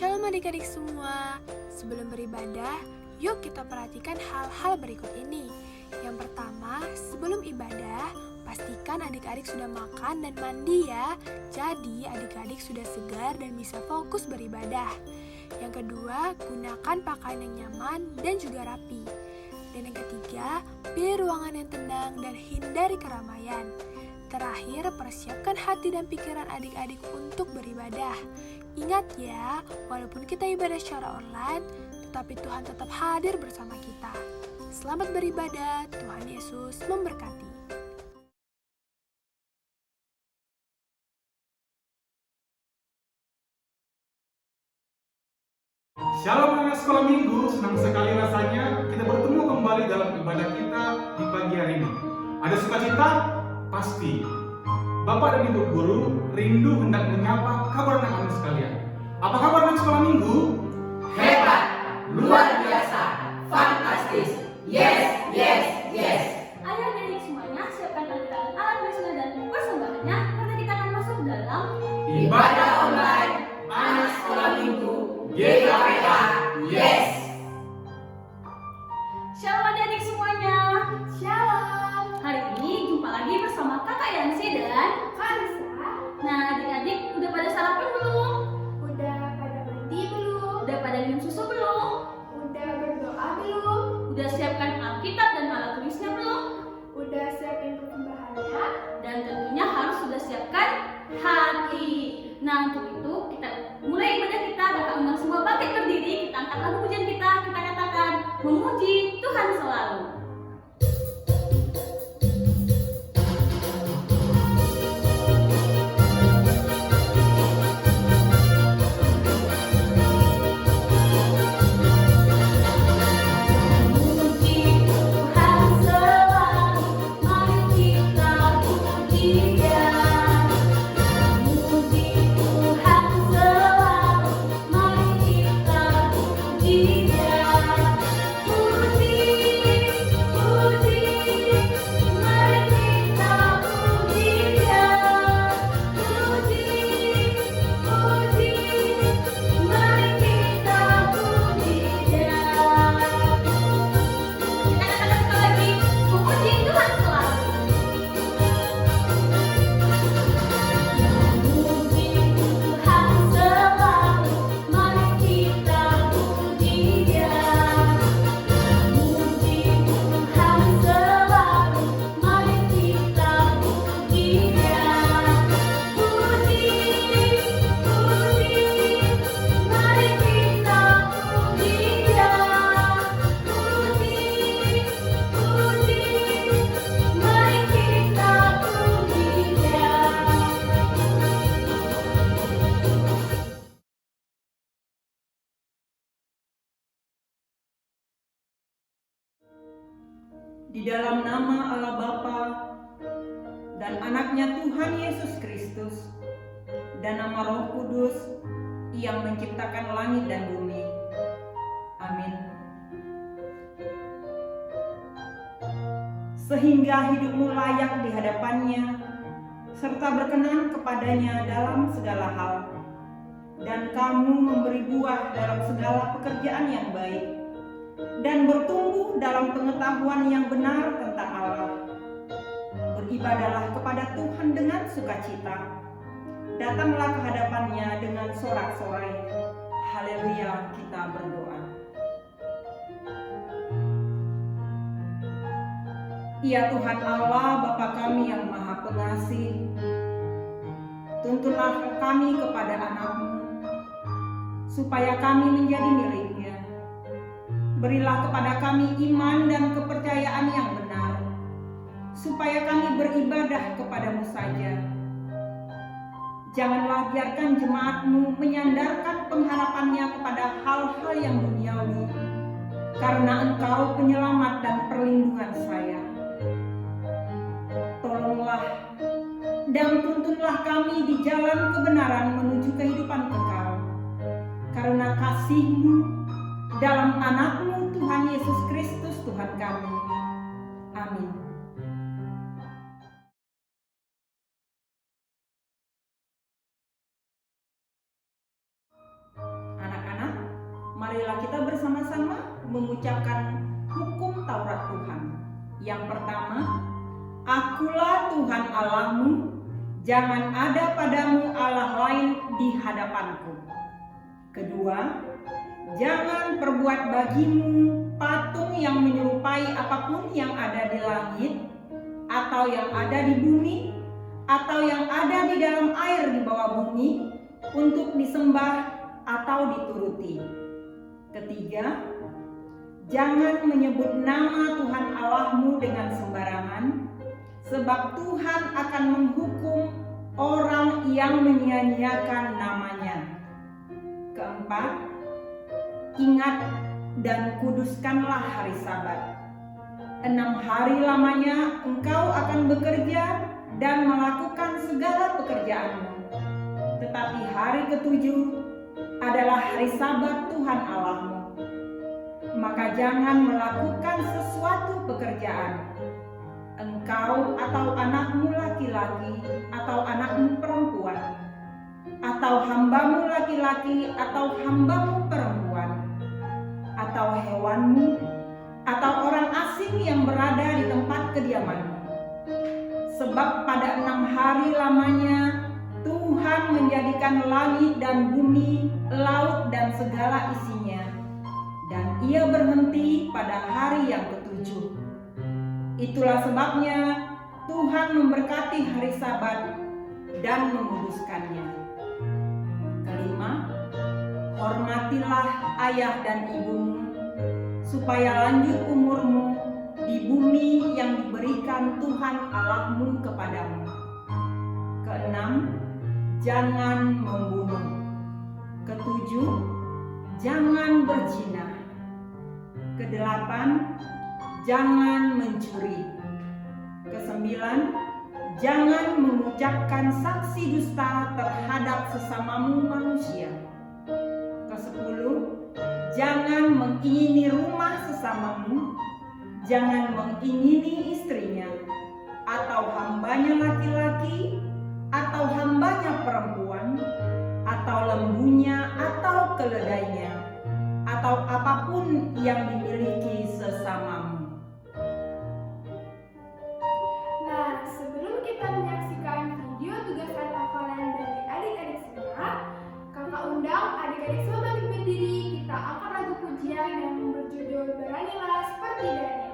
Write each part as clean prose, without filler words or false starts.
Shalom adik-adik semua. Sebelum beribadah, yuk kita perhatikan hal-hal berikut ini. Yang pertama, sebelum ibadah, pastikan adik-adik sudah makan dan mandi ya. Jadi adik-adik sudah segar dan bisa fokus beribadah. Yang kedua, gunakan pakaian yang nyaman dan juga rapi. Dan yang ketiga, pilih ruangan yang tenang dan hindari keramaian. Terakhir, persiapkan hati dan pikiran adik-adik untuk beribadah. Ingat ya, walaupun kita ibadah secara online, tetapi Tuhan tetap hadir bersama kita. Selamat beribadah, Tuhan Yesus memberkati. Shalom anak sekolah minggu, senang sekali rasanya kita bertemu kembali dalam ibadah kita di pagi hari ini. Ada sukacita? Pasti. Bapak dan Ibu guru rindu hendak menyapa kabar anak-anak sekalian. Apa kabar anak sekolah minggu? Hebat, luar biasa, fantastis, yes, yes, yes. Ayo adik semuanya siapkan alkitab alat bersuara dan persembahannya karena kita akan masuk dalam Ibadah online, anak sekolah minggu, GKPA, yes. Shalom adik semuanya. Shalom. Hari ini jumpa lagi bersama Kakak Yansi dan Kak Risa. Nah adik-adik udah pada sarapan belum? Udah pada mandi belum? Udah pada minum susu belum? Udah berdoa belum? Udah siapkan alkitab dan alat tulisnya belum? Udah siapin persembahannya? Dan tentunya harus sudah siapkan hati. Nah untuk itu kita mulai ibadah kita. Kakak undang semua bangkit berdiri. Kita angkat lagu pujian kita. Kita katakan memuji Tuhan selalu. Di dalam nama Allah Bapa dan anaknya Tuhan Yesus Kristus dan nama Roh Kudus yang menciptakan langit dan bumi. Amin. Sehingga hidupmu layak di hadapannya serta berkenan kepadanya dalam segala hal, dan kamu memberi buah dalam segala pekerjaan yang baik dan bertumbuh dalam pengetahuan yang benar tentang Allah. Beribadahlah kepada Tuhan dengan sukacita. Datanglah ke hadapannya dengan sorak-sorai. Haleluya, kita berdoa. Ya Tuhan Allah, Bapa kami yang Maha Pengasih, tuntunlah kami kepada anak-Mu, supaya kami menjadi milik-Nya. Berilah kepada kami iman dan kepercayaan yang benar, supaya kami beribadah kepadamu saja. Janganlah biarkan jemaat-Mu menyandarkan pengharapannya kepada hal-hal yang duniawi, karena Engkau penyelamat dan perlindungan saya. Tolonglah dan tuntunlah kami di jalan kebenaran menuju kehidupan kekal, karena kasih-Mu dalam anak-Mu Tuhan Yesus Kristus Tuhan kami. Amin. marilah kita bersama-sama mengucapkan hukum Taurat Tuhan. Yang pertama, Akulah Tuhan Allahmu, jangan ada padamu Allah lain di hadapanku. Kedua, jangan perbuat bagimu patung yang menyerupai apapun yang ada di langit, atau yang ada di bumi, atau yang ada di dalam air di bawah bumi, untuk disembah atau dituruti. Ketiga, jangan menyebut nama Tuhan Allahmu dengan sembarangan, sebab Tuhan akan menghukum orang yang menyia-nyiakan namanya. Keempat, ingat dan kuduskanlah hari Sabat. 6 hari lamanya engkau akan bekerja dan melakukan segala pekerjaanmu. Tetapi hari ketujuh adalah hari Sabat Tuhan Allahmu. Maka jangan melakukan sesuatu pekerjaan, engkau atau anakmu laki-laki atau anakmu perempuan, atau hambamu laki-laki atau hambamu perempuan, atau hewanmu, atau orang asing yang berada di tempat kediamanmu. Sebab pada 6 hari lamanya Tuhan menjadikan langit dan bumi, laut dan segala isinya, dan Ia berhenti pada hari yang ketujuh. Itulah sebabnya Tuhan memberkati hari Sabat dan menguduskannya. Kelima, hormatilah ayah dan ibumu, supaya lanjut umurmu di bumi yang diberikan Tuhan Allahmu kepadamu. Keenam, jangan membunuh. Ketujuh, jangan berzina. Kedelapan, jangan mencuri. Kesembilan, jangan mengucapkan saksi dusta terhadap sesamamu manusia. Kesepuluh, jangan mengingini rumah sesamamu, jangan mengingini istrinya, atau hambanya laki-laki, atau hambanya perempuan, atau lembunya, atau keledainya, atau apapun yang dimiliki sesamamu. Nah, sebelum kita menyaksikan video tugas hafalan dari adik-adik semua, kakak undang adik-adik semua bangkit berdiri. Kita angkat lagu pujian yang berjudul Beranilah Seperti Daniel.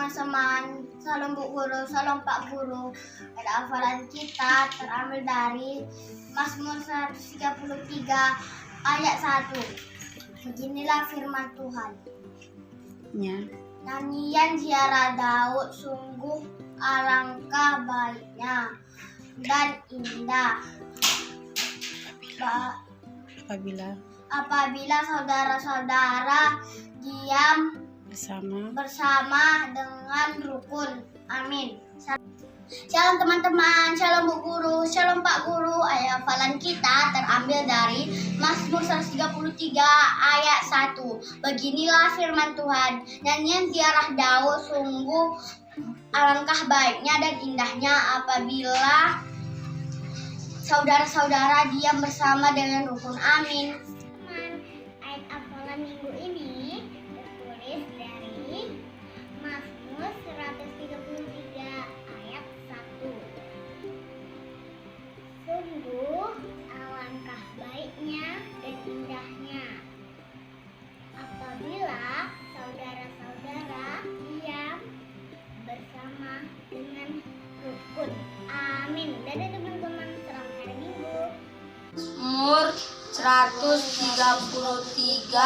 teman-teman, salam Bu Guru, salam Pak Guru. Pada hafalan kita terambil dari Mazmur 133 ayat 1. Beginilah firman Tuhan. Nyanyian ziarah Daud, sungguh alangkah baiknya dan indah apabila saudara-saudara diam bersama dengan rukun. Amin. Shalom teman-teman, shalom Bu Guru, shalom Pak Guru. Ayat hafalan kita terambil dari Mazmur 133 ayat 1. Beginilah firman Tuhan. Nyanyian ziarah Daud, sungguh alangkah baiknya dan indahnya apabila saudara-saudara diam bersama dengan rukun. Amin. Ayat hafalan minggu ini tertulis dari Mazmur 133 ayat 1. Sungguh alangkah baiknya dan indahnya apabila saudara-saudara diam bersama dengan rukun. Amin. Dadah teman-teman, selamat hari Minggu. Mazmur 133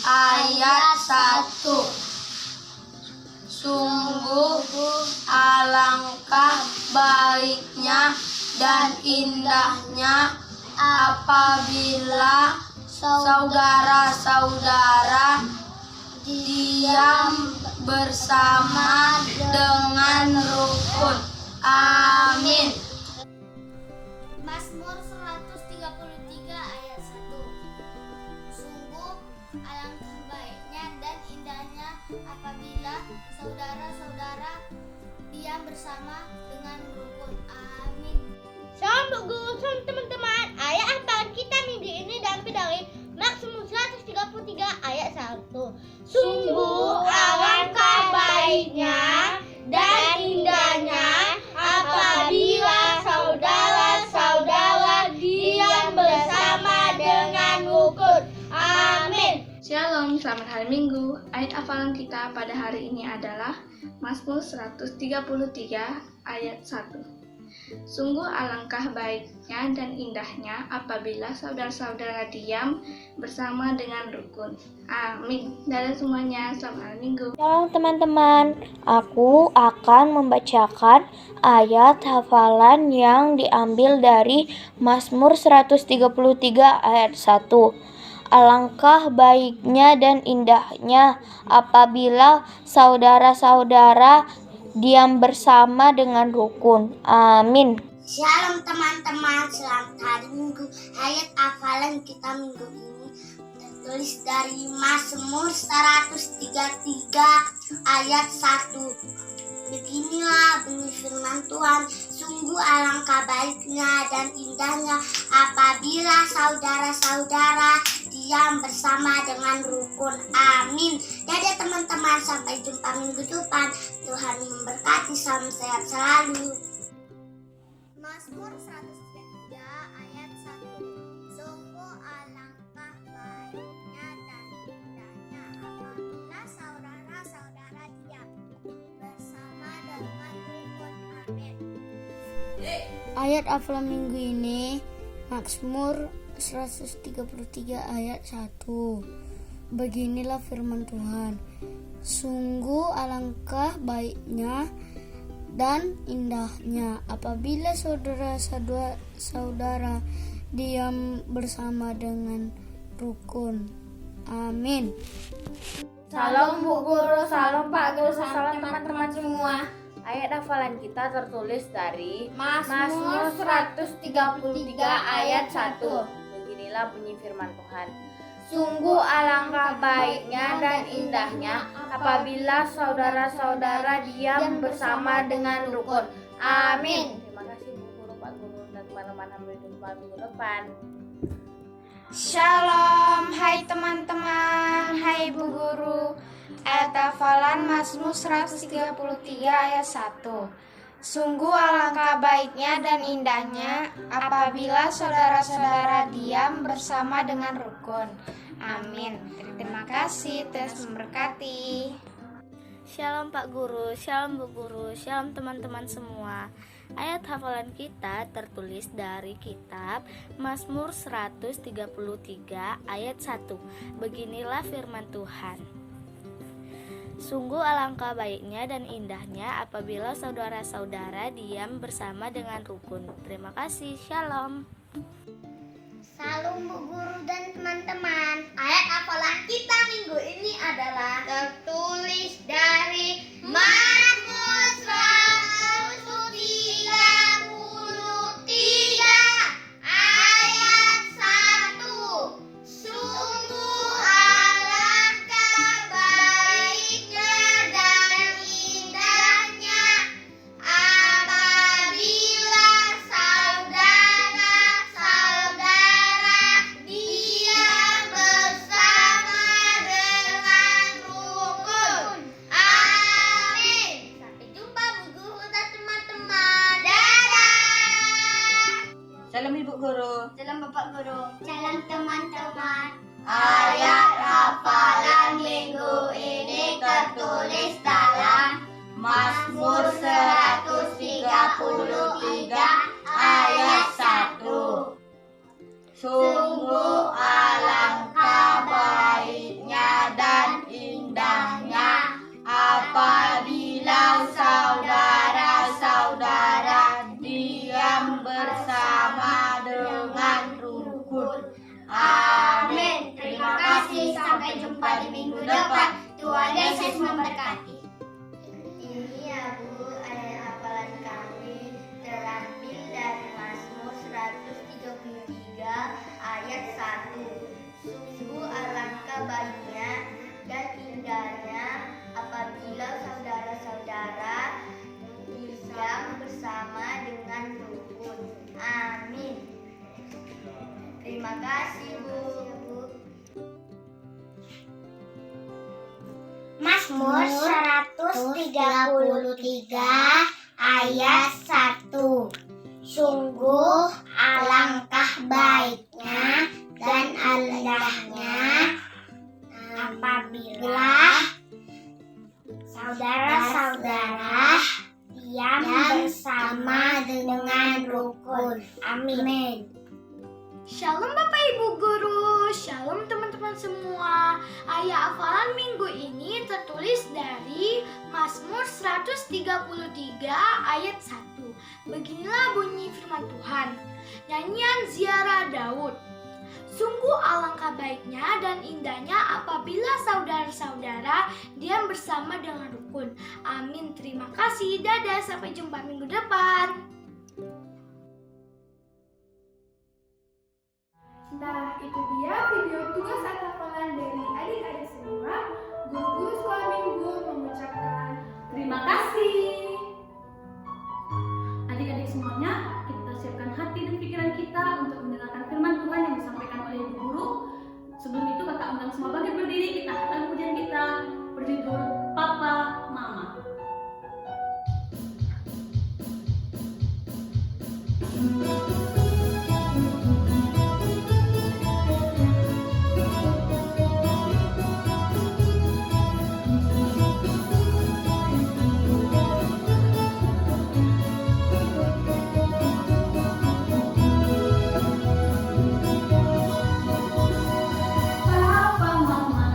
ayat 1. Sungguh alangkah baiknya dan indahnya apabila saudara-saudara diam bersama dengan rukun. Amin. Mazmur 133 ayat 1. Sungguh alangkah baiknya dan indahnya apabila saudara-saudara diam bersama dengan rukun. Amin. Shalom Bu Guru, shalom teman-teman. Ayat hafalan kita minggu ini diambil dari Mazmur 133 ayat 1. Sungguh alangkah baiknya dan indahnya apabila saudara-saudara diam bersama dengan rukun. Amin. Shalom, selamat hari Minggu. Ayat hafalan kita pada hari ini adalah Mazmur 133 ayat 1. Sungguh alangkah baiknya dan indahnya apabila saudara-saudara diam bersama dengan rukun. Amin. Dadah semuanya, selamat hari Minggu. Shalom teman-teman, aku akan membacakan ayat hafalan yang diambil dari Mazmur 133 ayat 1. Alangkah baiknya dan indahnya apabila saudara-saudara diam bersama dengan rukun. Amin. Shalom teman-teman, selamat hari Minggu. Ayat hafalan kita minggu ini tertulis dari Mazmur 133 ayat 1. Beginilah bunyi firman Tuhan, sungguh alangkah baiknya dan indahnya apabila saudara-saudara diam bersama dengan rukun. Amin. Dadah teman-teman, sampai jumpa minggu depan. Tuhan memberkati, salam sehat selalu. Mazmur 133 ayat 1. Sungguh alangkah baiknya dan indahnya apabila saudara-saudara diam bersama dengan rukun. Amin. Ayat hafalan minggu ini Mazmur 133 ayat 1. Beginilah firman Tuhan. Sungguh alangkah baiknya dan indahnya apabila saudara-saudara diam bersama dengan rukun. Amin. Salam Bu Guru, salam Pak Guru, salam teman-teman semua. Ayat hafalan kita tertulis dari Mazmur 133 ayat 1. Beginilah bunyi firman Tuhan. Sungguh alangkah baiknya dan indahnya apabila saudara-saudara diam bersama dengan rukun. Amin. Terima kasih Bu Guru, Pak Guru, dan teman-teman. Sampai jumpa minggu depan. Shalom, hai teman-teman, hai Bu Guru. Ayat hafalan Mazmur 133 ayat 1. Sungguh alangkah baiknya dan indahnya apabila saudara-saudara diam bersama dengan rukun. Amin. Terima kasih, Tuhan memberkati. Shalom Pak Guru, Shalom Bu Guru, Shalom teman-teman semua. Ayat hafalan kita tertulis dari kitab Mazmur 133 ayat 1. Beginilah firman Tuhan. Sungguh alangkah baiknya dan indahnya apabila saudara-saudara diam bersama dengan rukun. Terima kasih, Shalom. Salam Bu Guru dan teman-teman. Ayat hafalan kita minggu ini adalah tertulis dari Mazmur 133 ayat 1. Sungguh alangkah baiknya dan indahnya apabila saudara-saudara diam bersama dengan rukun. Amin. Sampai jumpa Bu Guru dan teman-teman. Dadah. Salam Ibu Guru. Salam Bapak Guru. Salam teman-teman. Ayat hafalan minggu ini tertulis dalam Mazmur 133 ayat 1. Sungguh alangkah baiknya dan indahnya apabila saudara-saudara diam bersama dengan rukun. Amin. Terima kasih. Sampai jumpa di minggu depan. Tuhan Yesus memberkati. Ini ya Bu, ayat hafalan kami terambil dari Mazmur 133 ayat 1. Sungguh alangkah baiknya dan indahnya apabila saudara-saudara diam bersama dengan rukun. Amin. Terima kasih Bu. Mazmur 133 ayat 1. Sungguh alangkah baiknya dan indahnya apabila saudara-saudara diam bersama dengan rukun. Amin. Shalom Bapak Ibu Guru, Shalom teman-teman semua. Ayat hafalan minggu ini tertulis dari Mazmur 133 ayat 1. Beginilah bunyi firman Tuhan. Nyanyian ziarah Daud. Sungguh alangkah baiknya dan indahnya apabila saudara-saudara diam bersama dengan rukun. Amin. Terima kasih. Dadah. Sampai jumpa minggu depan. Nah, itu dia video tugas hafalan dari adik-adik semua. Guru-guru sekolah minggu mengucapkan Terima kasih. Adik-adik semuanya, kita siapkan hati dan pikiran kita untuk mendengarkan firman Tuhan yang disampaikan oleh Ibu Guru. Sebelum itu, kakak undang semua bangkit berdiri, kita angkat pujian kita berjudul Papa Mama. Papa Mama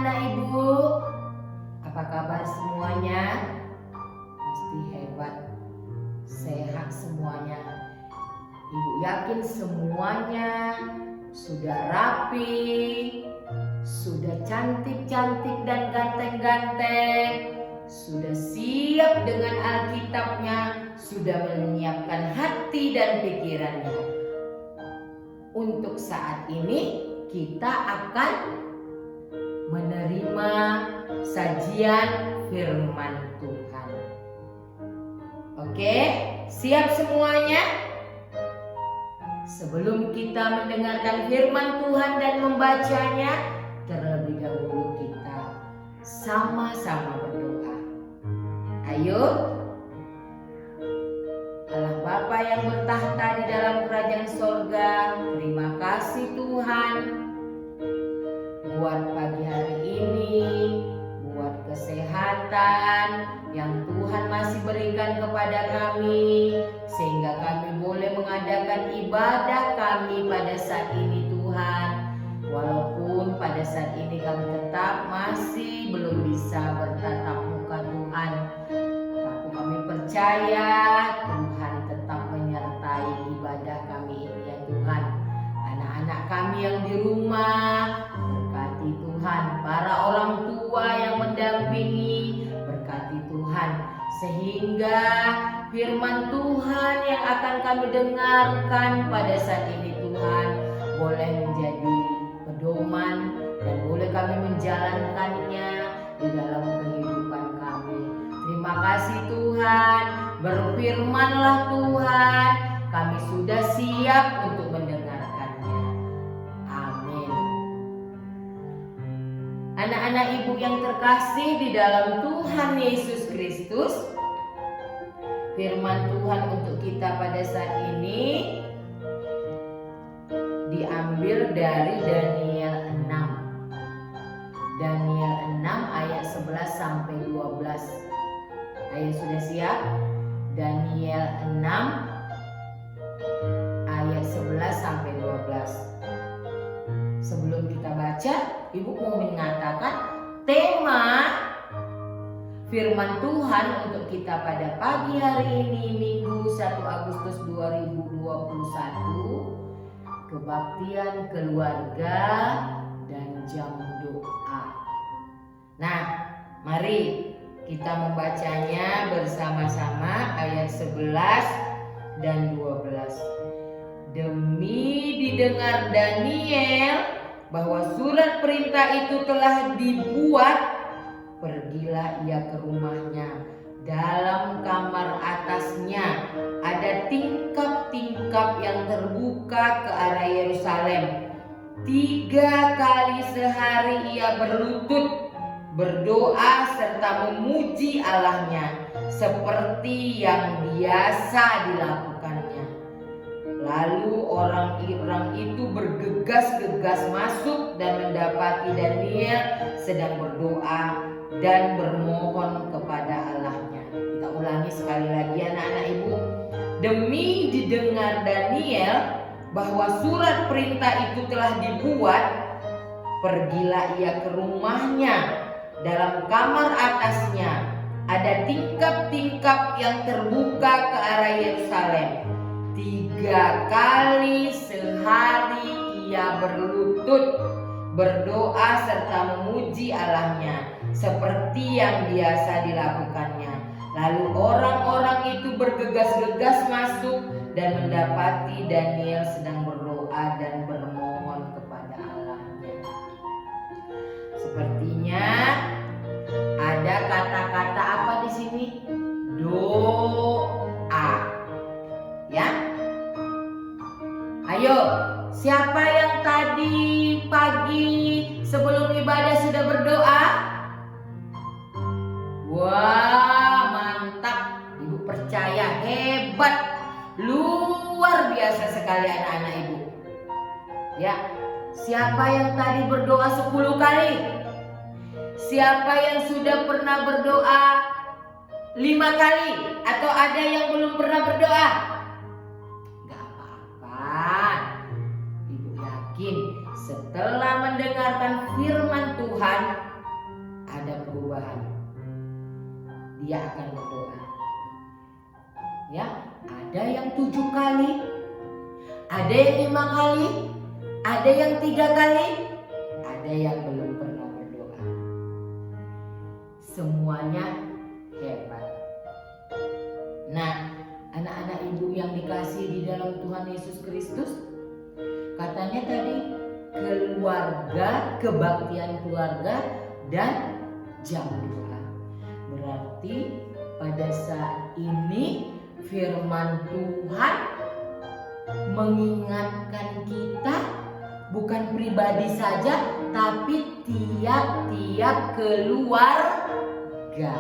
anak-anak ibu? Apa kabar semuanya? Pasti hebat, sehat semuanya. Ibu yakin semuanya sudah rapi, sudah cantik-cantik dan ganteng-ganteng, sudah siap dengan Alkitabnya, sudah menyiapkan hati dan pikirannya. Untuk saat ini kita akan menerima sajian firman Tuhan. Oke, siap semuanya? Sebelum kita mendengarkan firman Tuhan dan membacanya, terlebih dahulu kita sama-sama berdoa. Ayo. Allah Bapa yang bertahta di dalam kerajaan sorga, terima kasih Tuhan buat pagi hari ini, buat kesehatan yang Tuhan masih berikan kepada kami, sehingga kami boleh mengadakan ibadah kami pada saat ini Tuhan. Walaupun pada saat ini kami tetap masih belum bisa bertatap muka Tuhan, tapi kami percaya Tuhan tetap menyertai ibadah kami ini ya Tuhan. Anak-anak kami yang di rumah, berkati Tuhan. Para orang tua yang mendampingi, berkati Tuhan. Sehingga firman Tuhan yang akan kami dengarkan pada saat ini Tuhan boleh menjadi pedoman dan boleh kami menjalankannya di dalam kehidupan kami. Terima kasih Tuhan, berfirmanlah Tuhan, kami sudah siap untuk mendengarkannya. Amin. Anak-anak ibu yang terkasih di dalam Tuhan Yesus Kristus, firman Tuhan untuk kita pada saat ini diambil dari Daniel 6. Daniel 6 ayat 11 sampai 12. Ayo sudah siap? Daniel 6 ayat 11 sampai 12. Sebelum kita baca, Ibu mau mengatakan tema firman Tuhan untuk kita pada pagi hari ini, Minggu 1 Agustus 2021, kebaktian keluarga dan jam doa. Nah, mari kita membacanya bersama-sama ayat 11 dan 12. Demi didengar Daniel bahwa surat perintah itu telah dibuat, pergilah ia ke rumahnya. Dalam kamar atasnya ada tingkap-tingkap yang terbuka ke arah Yerusalem. 3 kali sehari ia berlutut, berdoa serta memuji Allahnya seperti yang biasa dilakukannya. Lalu orang-orang itu bergegas-gegas masuk dan mendapati Daniel sedang berdoa dan bermohon kepada Allahnya. Kita ulangi sekali lagi anak-anak ibu. Demi didengar Daniel bahwa surat perintah itu telah dibuat, pergilah ia ke rumahnya. Dalam kamar atasnya ada tingkap-tingkap yang terbuka ke arah Yerusalem. 3 kali sehari ia berlutut, berdoa serta memuji Allahnya seperti yang biasa dilakukannya. Lalu orang-orang itu bergegas-gegas masuk dan mendapati Daniel sedang berdoa dan bermohon kepada Allahnya. Sepertinya ada kata-kata apa di sini? Doa. Ya. Ayo, siapa yang tadi pagi sebelum ibadah sudah berdoa? Wah, mantap. Ibu percaya, hebat. Luar biasa sekali anak-anak ibu. Ya, siapa yang tadi berdoa 10 kali? Siapa yang sudah pernah berdoa 5 kali? Atau ada yang belum pernah berdoa? Gak apa-apa. Ibu yakin setelah mendengarkan firman Tuhan, perubahan. Dia akan berdoa. Ya, ada yang 7 kali, ada yang 5 kali, ada yang 3 kali, ada yang belum pernah berdoa. Semuanya hebat. Nah, anak-anak ibu yang dikasihi di dalam Tuhan Yesus Kristus, katanya tadi keluarga, kebaktian keluarga dan jam doa. Berarti pada saat ini firman Tuhan mengingatkan kita, bukan pribadi saja, tapi tiap-tiap keluarga.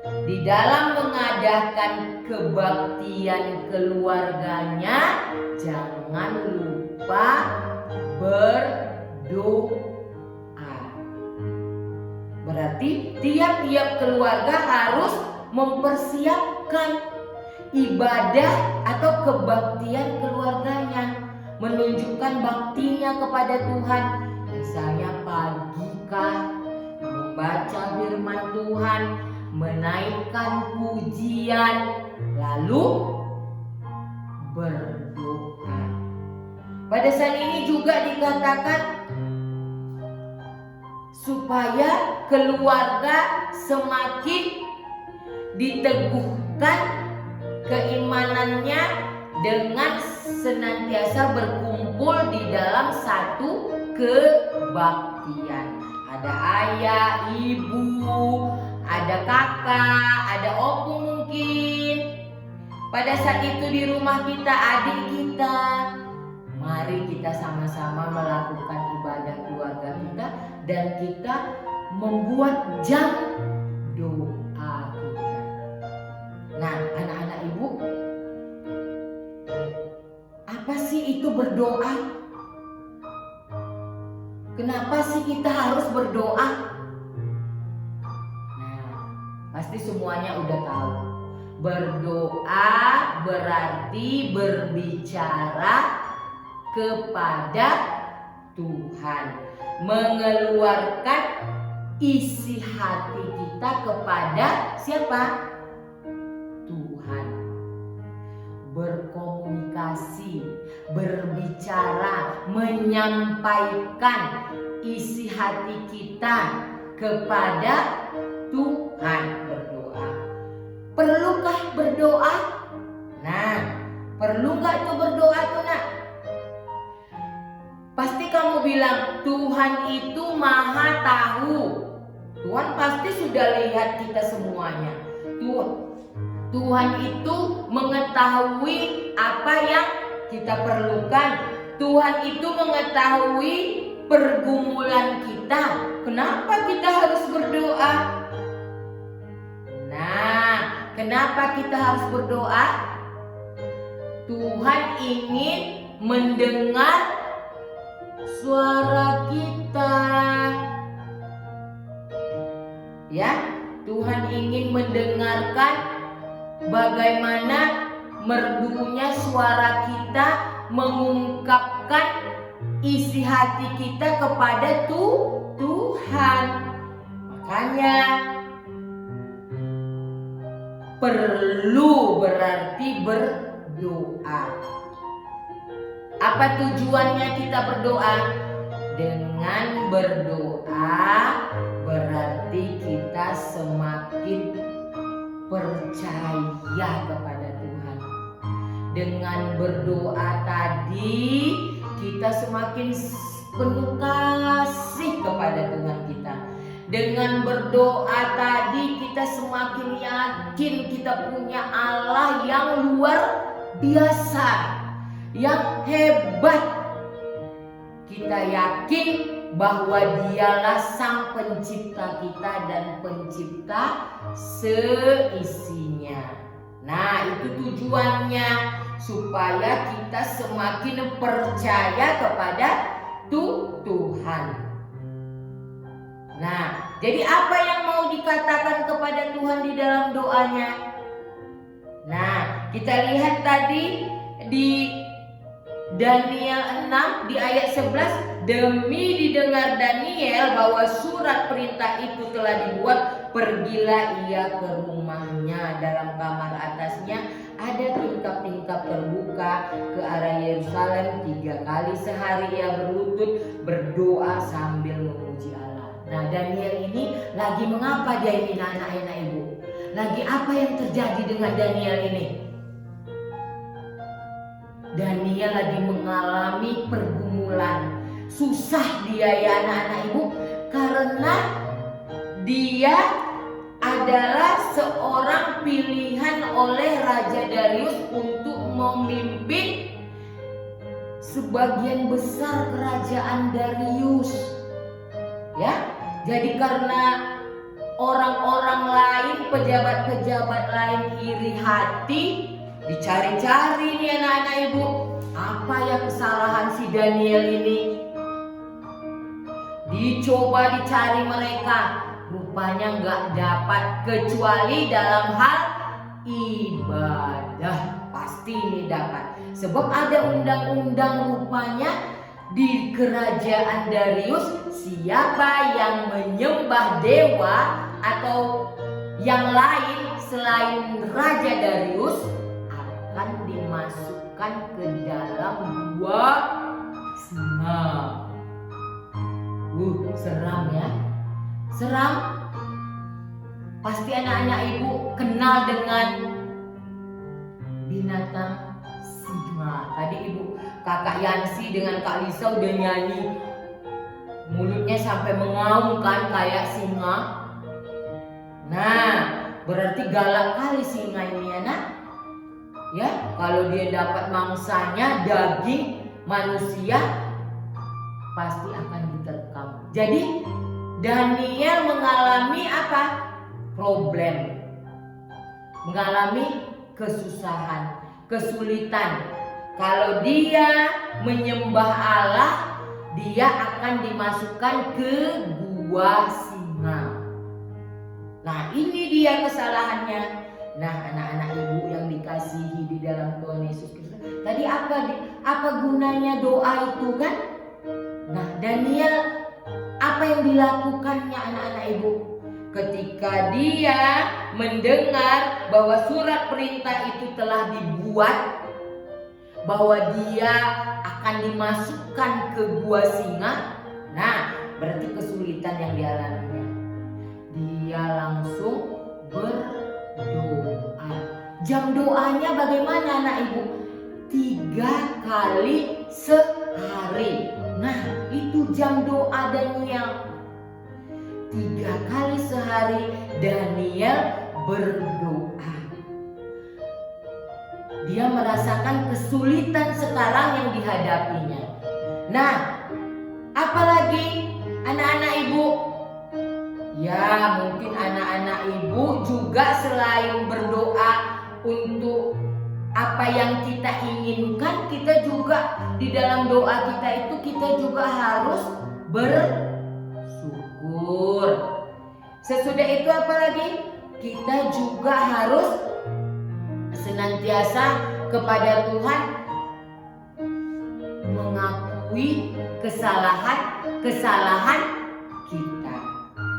Di dalam mengadakan kebaktian keluarganya, jangan lupa berdoa. Berarti tiap-tiap keluarga harus mempersiapkan ibadah atau kebaktian keluarganya, menunjukkan baktinya kepada Tuhan. Misalnya pagikah membaca firman Tuhan, menaikkan pujian, lalu berdoa. Pada saat ini juga dikatakan supaya keluarga semakin diteguhkan keimanannya dengan senantiasa berkumpul di dalam satu kebaktian. Ada ayah, ibu, ada kakak, ada opung mungkin. Pada saat itu di rumah kita, adik kita. Mari kita sama-sama melakukan ibadah keluarga kita dan kita membuat jam doa kita. Nah, anak-anak ibu, apa sih itu berdoa? Kenapa sih kita harus berdoa? Nah, pasti semuanya udah tahu. Berdoa berarti berbicara kepada Tuhan, mengeluarkan isi hati kita kepada siapa? Tuhan. Berkomunikasi, berbicara, menyampaikan isi hati kita kepada Tuhan, berdoa. Perlukah berdoa? Nah, perlu gak itu berdoa tuh nak? Pasti kamu bilang Tuhan itu maha tahu. Tuhan pasti sudah lihat kita semuanya. Tuhan itu mengetahui apa yang kita perlukan. Tuhan itu mengetahui pergumulan kita. Kenapa kita harus berdoa? Nah, kenapa kita harus berdoa? Tuhan ingin mendengar suara kita. Ya, Tuhan ingin mendengarkan bagaimana merdunya suara kita, mengungkapkan isi hati kita kepada Tuhan. Makanya perlu berarti berdoa. Apa tujuannya kita berdoa? Dengan berdoa berarti kita semakin percaya kepada Tuhan. Dengan berdoa tadi kita semakin penuh kasih kepada Tuhan kita. Dengan berdoa tadi kita semakin yakin kita punya Allah yang luar biasa, yang hebat. Kita yakin bahwa Dialah Sang Pencipta kita dan Pencipta seisinya. Nah, itu tujuannya, supaya kita semakin percaya kepada Tuhan. Nah, jadi apa yang mau dikatakan kepada Tuhan di dalam doanya? Nah, kita lihat tadi di Daniel 6 di ayat 11, demi didengar Daniel bahwa surat perintah itu telah dibuat, pergilah ia ke rumahnya. Dalam kamar atasnya ada tingkap-tingkap terbuka ke arah Yerusalem. 3 kali sehari ia berlutut berdoa sambil memuji Allah. Nah, Daniel ini lagi mengapa dia ini, anak-anak ibu? Lagi apa yang terjadi dengan Daniel ini? Daniel lagi mengalami pergumulan. Susah dia ya anak-anak ibu, karena dia adalah seorang pilihan oleh Raja Darius untuk memimpin sebagian besar kerajaan Darius. Ya, jadi karena orang-orang lain, pejabat-pejabat lain iri hati, dicari-cari nih anak-anak ibu, apa ya kesalahan si Daniel ini? Dicoba dicari mereka, rupanya nggak dapat kecuali dalam hal ibadah. Pasti ini dapat, sebab ada undang-undang rupanya di kerajaan Darius, siapa yang menyembah dewa atau yang lain selain Raja Darius akan dimasukkan ke dalam gua singa. Seram ya, seram. Pasti anak-anak ibu kenal dengan binatang singa. Tadi ibu kakak Yansi dengan Kak Lisa udah nyanyi, mulutnya sampai mengaum kan kayak singa. Nah, berarti galak kali singa ini anak. Ya, kalau dia dapat mangsanya daging manusia pasti akan diterkam. Jadi Daniel mengalami apa? Problem. Mengalami kesusahan, kesulitan. Kalau dia menyembah Allah, dia akan dimasukkan ke gua singa. Nah, ini dia kesalahannya. Nah, anak-anak ibu yang dikasihi di dalam Tuhan Yesus Kristus, tadi apa gunanya doa itu kan? Nah, Daniel apa yang dilakukannya anak-anak ibu? Ketika dia mendengar bahwa surat perintah itu telah dibuat, bahwa dia akan dimasukkan ke gua singa, nah berarti kesulitan yang dialaminya. Dia langsung berdoa. Jam doanya bagaimana anak ibu? 3 kali sehari. Nah, itu jam doa Daniel. 3 kali sehari Daniel berdoa. Dia merasakan kesulitan sekarang yang dihadapinya. Nah, apalagi anak-anak ibu? Ya, mungkin anak-anak ibu juga selain berdoa untuk apa yang kita inginkan, kita juga di dalam doa kita itu kita juga harus bersyukur. Sesudah itu apalagi? Kita juga harus senantiasa kepada Tuhan mengakui kesalahan kita,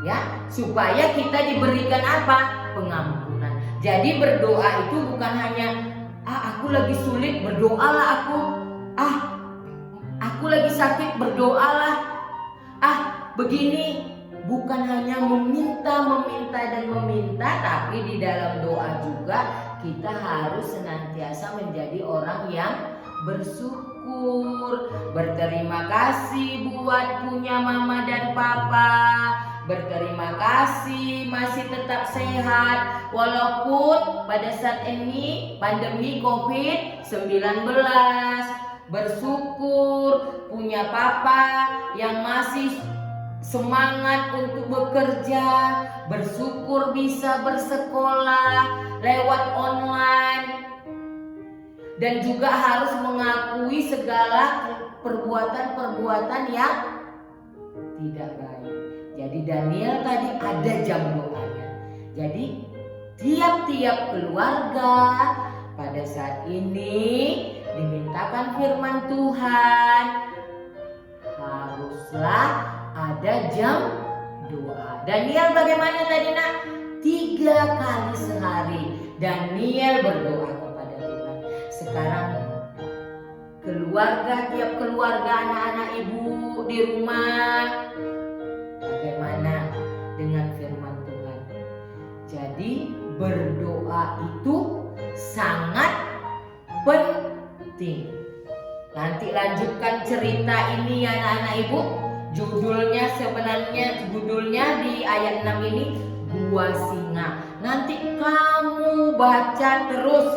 ya, supaya kita diberikan apa? Pengampunan. Jadi berdoa itu bukan hanya aku lagi sulit berdoalah aku lagi sakit berdoalah, begini. Bukan hanya meminta dan meminta, tapi di dalam doa juga kita harus senantiasa menjadi orang yang bersyukur, berterima kasih buat punya mama dan papa, berterima kasih masih tetap sehat walaupun pada saat ini pandemi COVID-19, bersyukur punya papa yang masih semangat untuk bekerja, bersyukur bisa bersekolah lewat online, dan juga harus mengakui segala perbuatan-perbuatan yang tidak baik. Jadi Daniel tadi ada jam doanya. Jadi tiap-tiap keluarga pada saat ini dimintakan firman Tuhan harus haruslah ada jam doa. Daniel bagaimana tadi nak? 3 kali sehari Daniel berdoa kepada Tuhan. Sekarang keluarga, tiap keluarga, anak-anak ibu di rumah, bagaimana dengan firman Tuhan? Jadi berdoa itu sangat penting. Nanti lanjutkan cerita ini ya anak-anak ibu. Judulnya di ayat 6 ini Gua Singa. Nanti kamu baca terus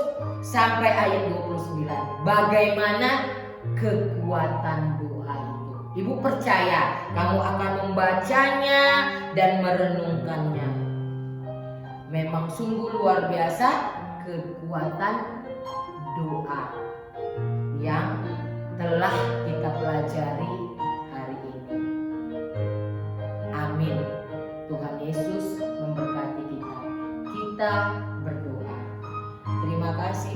sampai ayat 29. Bagaimana kekuatan doa itu. Ibu percaya kamu akan membacanya dan merenungkannya. Memang sungguh luar biasa kekuatan doa yang telah kita pelajari hari ini. Amin. Tuhan Yesus memberkati kita. Kita berdoa. Terima kasih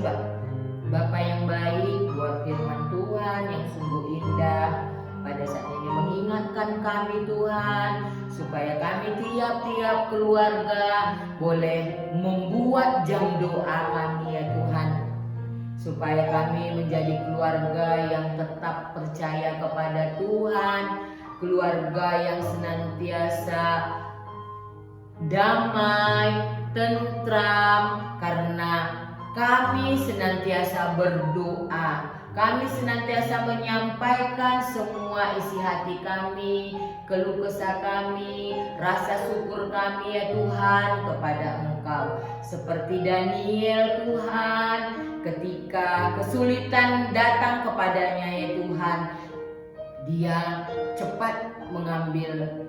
Bapak yang baik buat firman Tuhan yang sungguh indah. Pada saat ini mengingatkan kami Tuhan, supaya kami tiap-tiap keluarga boleh membuat jam doa kami ya Tuhan. Supaya kami menjadi keluarga yang tetap percaya kepada Tuhan, keluarga yang senantiasa damai, tentram, karena kami senantiasa berdoa. Kami senantiasa menyampaikan semua isi hati kami, keluh kesah kami, rasa syukur kami ya Tuhan kepada Engkau. Seperti Daniel Tuhan, ketika kesulitan datang kepadanya ya Tuhan, dia cepat mengambil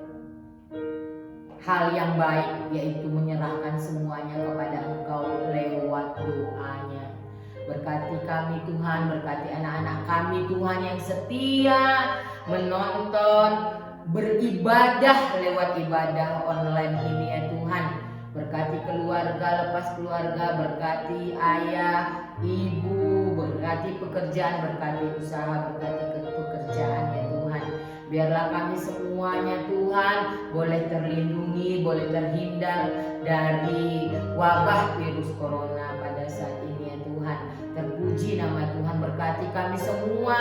hal yang baik, yaitu menyerahkan semuanya kepada Engkau lewat doanya. Berkati kami Tuhan, berkati anak-anak kami Tuhan yang setia menonton, beribadah lewat ibadah online ini ya Tuhan. Berkati keluarga lepas keluarga, berkati ayah, ibu, berkati pekerjaan, berkati usaha, berkati pekerjaan ya Tuhan. Biarlah kami semuanya Tuhan boleh terlindungi, boleh terhindar dari wabah virus corona pada saat ini ya Tuhan. Terpuji nama Tuhan, berkati kami semua,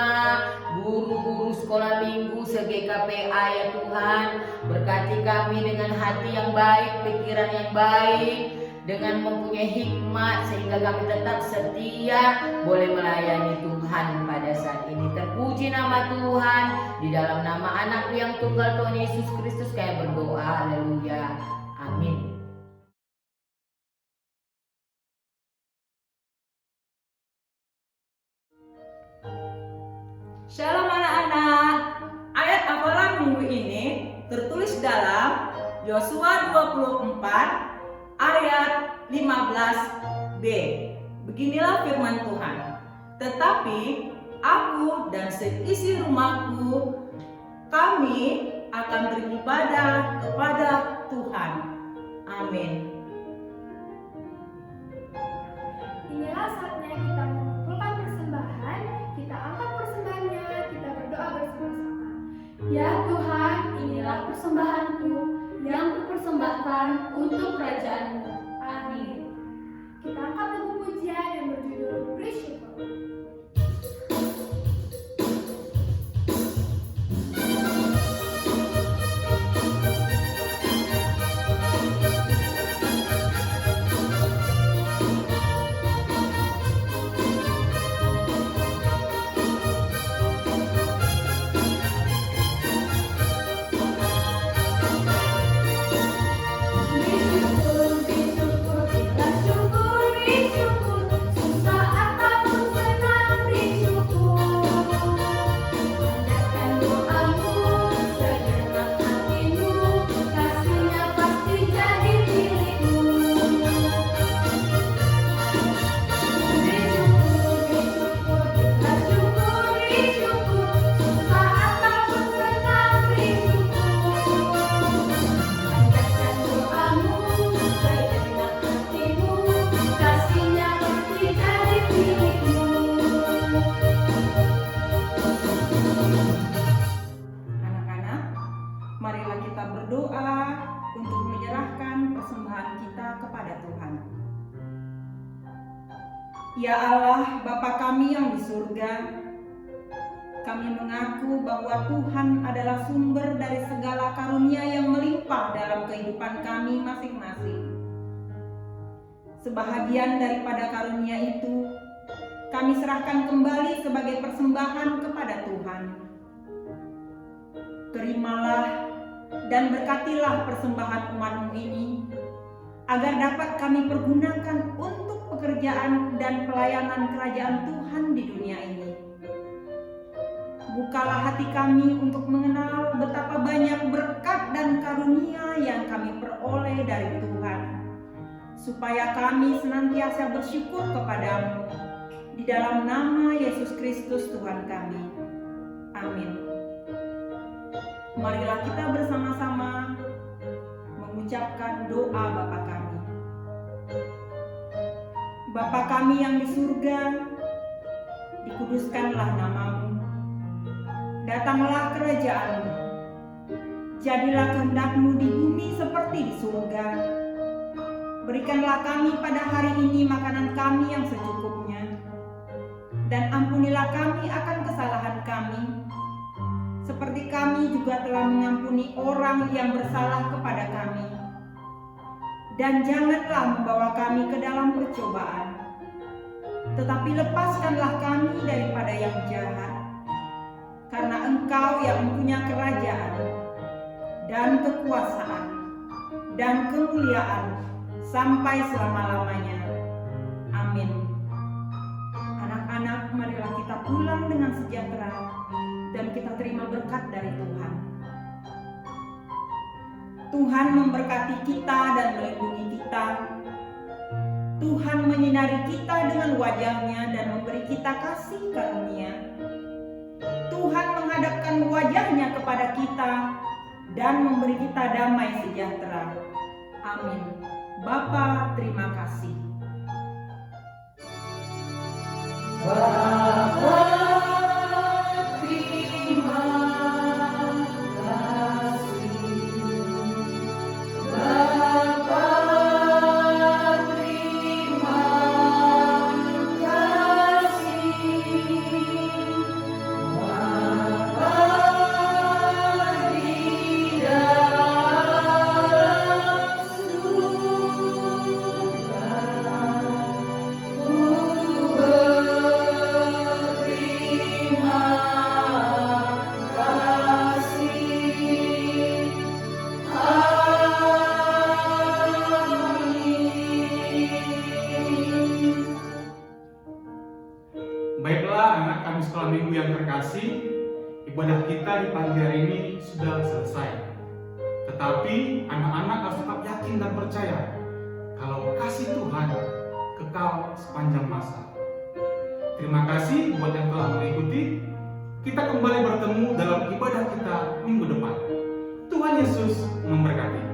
guru-guru sekolah minggu se-GKPA ya Tuhan. Berkati kami dengan hati yang baik, pikiran yang baik, dengan mempunyai hikmat sehingga kami tetap setia boleh melayani Tuhan pada saat ini. Terpuji nama Tuhan, di dalam nama anak yang tunggal Tuhan Yesus Kristus kami berdoa. Haleluya. Amin. Shalom anak-anak. Ayat hafalan minggu ini tertulis dalam Yosua 24 ayat 15b. Beginilah firman Tuhan. Tetapi aku dan seisi rumahku, kami akan beribadah kepada Tuhan. Amin. Inilah saatnya kita mengumpulkan persembahan, kita angkat persembahannya, kita berdoa bersama-sama. Ya Tuhan, inilah persembahanku yang kupersembahkan untuk kerajaan-Mu. Amin. Kita angkat lagu pujian yang berjudul Bersyukur. Bersyukur Tuhan. Ya Allah, Bapa kami yang di surga, kami mengaku bahwa Tuhan adalah sumber dari segala karunia yang melimpah dalam kehidupan kami masing-masing. Sebahagian daripada karunia itu, kami serahkan kembali sebagai persembahan kepada Tuhan. Terimalah dan berkatilah persembahan umat-Mu ini, agar dapat kami pergunakan untuk pekerjaan dan pelayanan kerajaan Tuhan di dunia ini. Bukalah hati kami untuk mengenal betapa banyak berkat dan karunia yang kami peroleh dari Tuhan, supaya kami senantiasa bersyukur kepadamu, di dalam nama Yesus Kristus Tuhan kami. Amin. Marilah kita bersama-sama mengucapkan doa Bapa kami. Bapa kami yang di surga, dikuduskanlah nama-Mu. Datanglah kerajaan-Mu. Jadilah kehendak-Mu di bumi seperti di surga. Berikanlah kami pada hari ini makanan kami yang secukupnya. Dan ampunilah kami akan kesalahan kami, seperti kami juga telah mengampuni orang yang bersalah kepada kami. Dan janganlah membawa kami ke dalam percobaan, tetapi lepaskanlah kami daripada yang jahat. Karena Engkau yang mempunyai kerajaan, dan kekuasaan, dan kemuliaan, sampai selama-lamanya. Amin. Anak-anak, marilah kita pulang dengan sejahtera, dan kita terima berkat dari Tuhan. Tuhan memberkati kita dan melindungi kita. Tuhan menyinari kita dengan wajah-Nya dan memberi kita kasih karunia. Tuhan menghadapkan wajah-Nya kepada kita dan memberi kita damai sejahtera. Amin. Bapa, terima kasih. Bapa, terima kasih. Bapa, terima kasih. Bapa di dalam surga, berterima kasih. Amin. Baiklah anak kami sekolah minggu yang terkasih, ibadah kita di pagi hari ini sudah selesai. Tetapi anak-anak harus tetap yakin dan percaya kalau kasih Tuhan kekal sepanjang masa. Terima kasih buat yang telah mengikuti. Kita kembali bertemu dalam ibadah kita minggu depan. Tuhan Yesus memberkati.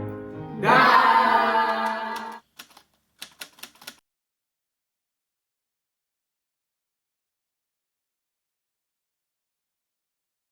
Dan